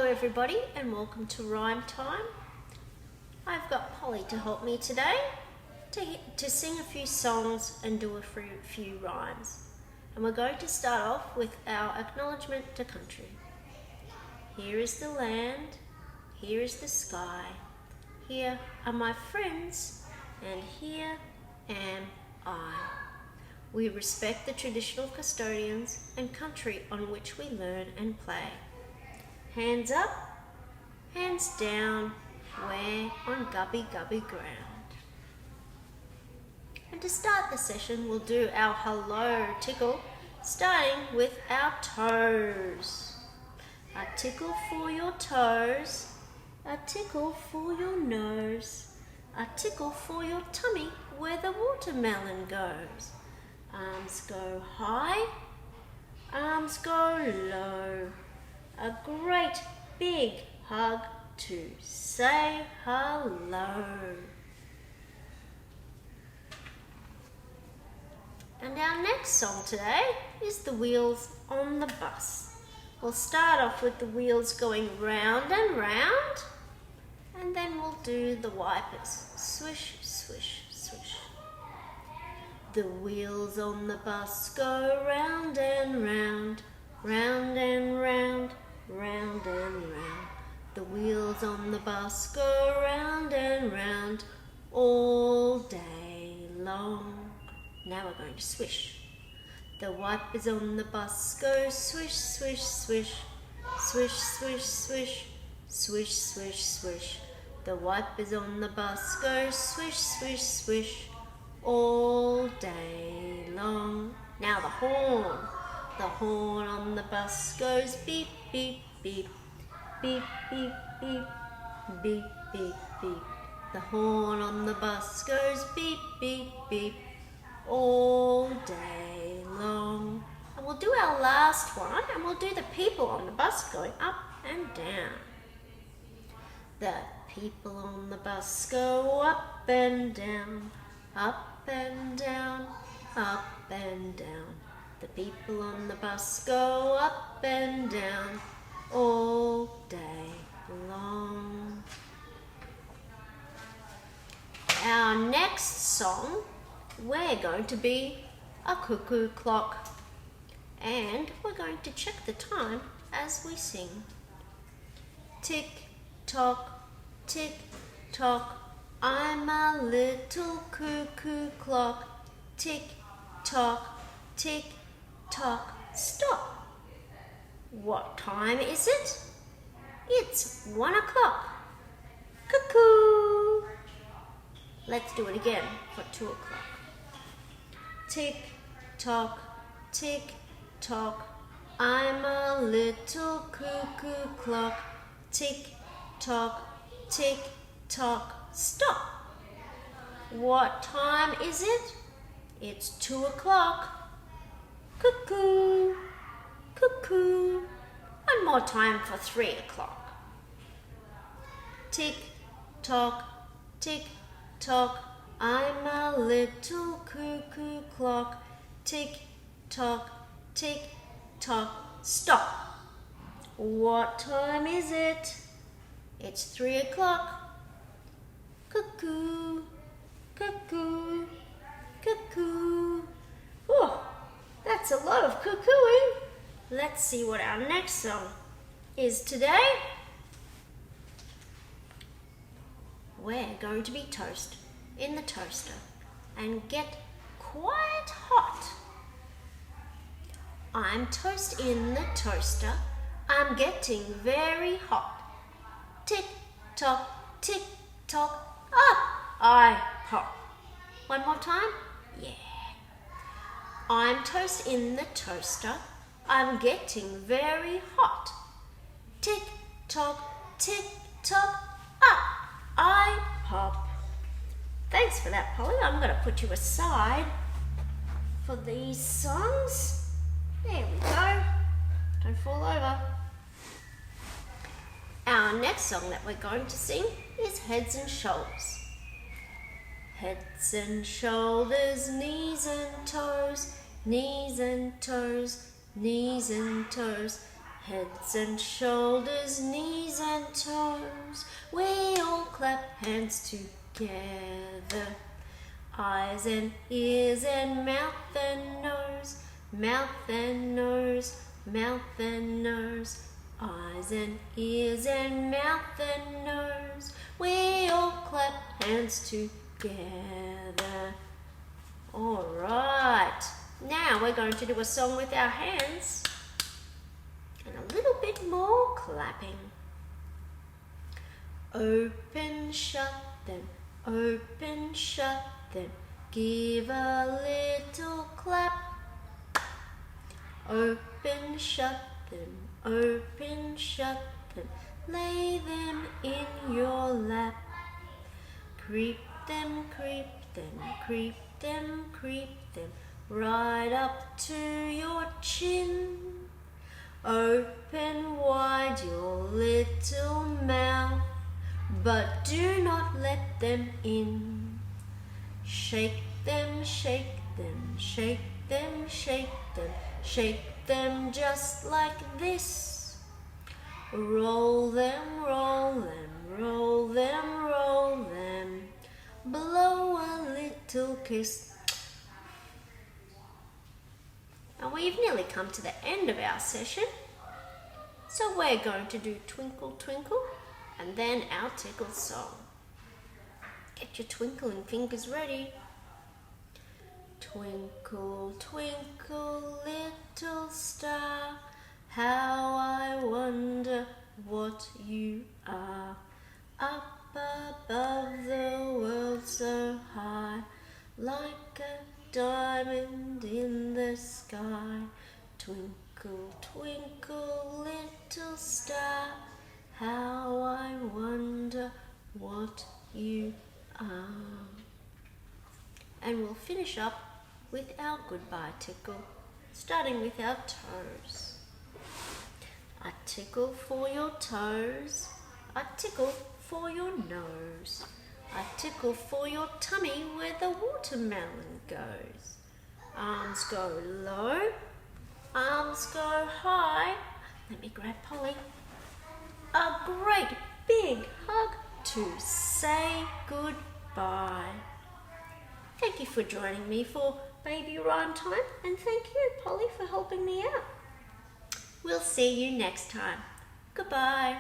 everybody and welcome to Rhyme Time. I've got Polly to help me today to sing a few songs and do a few rhymes. And we're going to start off with our acknowledgement to country. Here is the land, here is the sky, here are my friends, and here am I. We respect the traditional custodians and country on which we learn and play. Hands up, hands down, we're on gubby ground. And to start the session, we'll do our hello tickle, starting with our toes. A tickle for your toes, a tickle for your nose, a tickle for your tummy where the watermelon goes. Arms go high, arms go low. A great big hug to say hello. And our next song today is The Wheels on the Bus. We'll start off with the wheels going round and round, and then we'll do the wipers. Swish, swish, swish. The wheels on the bus go round and round, round and round, round and round. The wheels on the bus go round and round all day long. Now we're going to swish. The wipers on the bus go swish, swish, swish, swish, swish, swish, swish, swish, swish. The wipers on the bus go swish, swish, swish all day long. Now the horn. The horn on the bus goes beep, beep, beep, beep, beep, beep, beep, beep, beep. The horn on the bus goes beep, beep, beep all day long. And we'll do our last one, and we'll do the people on the bus going up and down. The people on the bus go up and down, up and down, up and down. The people on the bus go up and down all day long. Our next song, we're going to be a cuckoo clock, and we're going to check the time as we sing. Tick tock, tick tock, I'm a little cuckoo clock. Tick tock, tick tock, stop. What time is it? It's 1 o'clock. Cuckoo. Let's do it again for 2 o'clock. Tick tock, tick tock, I'm a little cuckoo clock. Tick tock, tick tock, stop. What time is it? It's 2 o'clock. Cuckoo, cuckoo. One more time for 3 o'clock. Tick tock, tick tock, I'm a little cuckoo clock. Tick tock, tick tock, stop. What time is it? It's 3 o'clock. Cuckoo, cuckoo, cuckoo. Oh, that's a lot of cuckooing. Let's see what our next song is today. We're going to be toast in the toaster and get quite hot. I'm toast in the toaster, I'm getting very hot. Tick tock, tick tock, up I pop. One more time? Yeah. I'm toast in the toaster, I'm getting very hot. Tick tock, tick tock, up I pop. Thanks for that, Polly. I'm going to put you aside for these songs. There we go. Don't fall over. Our next song that we're going to sing is Heads and Shoulders. Heads and shoulders, knees and toes, knees and toes, knees and toes. Heads and shoulders, knees and toes, we all clap hands together. Eyes and ears and mouth and nose, mouth and nose, mouth and nose. Eyes and ears and mouth and nose, we all clap hands together. All right, now we're going to do a song with our hands and a little bit more clapping. Open, shut them, open, shut them, give a little clap. Open, shut them, open, shut them, lay them in your lap. Creep them, creep them, creep them, creep them, right up to your chin. Open wide your little mouth, but do not let them in. Shake them, shake them, shake them, shake them, shake them just like this. Roll them, roll them, roll them, roll them, blow a little kiss. Now we've nearly come to the end of our session, so we're going to do Twinkle Twinkle and then our tickle song. Get your twinkling fingers ready. Twinkle, twinkle, little star, how I wonder what you are. Up above the world so high, like a diamond in the sky. Twinkle, twinkle, little star, how I wonder what you are. And we'll finish up with our goodbye tickle, starting with our toes. A tickle for your toes, a tickle for your nose, a tickle for your tummy where the watermelon goes. Arms go low, arms go high. Let me grab Polly. A great big hug to say goodbye. Thank you for joining me for Baby Rhyme Time, and thank you, Polly, for helping me out. We'll see you next time. Goodbye.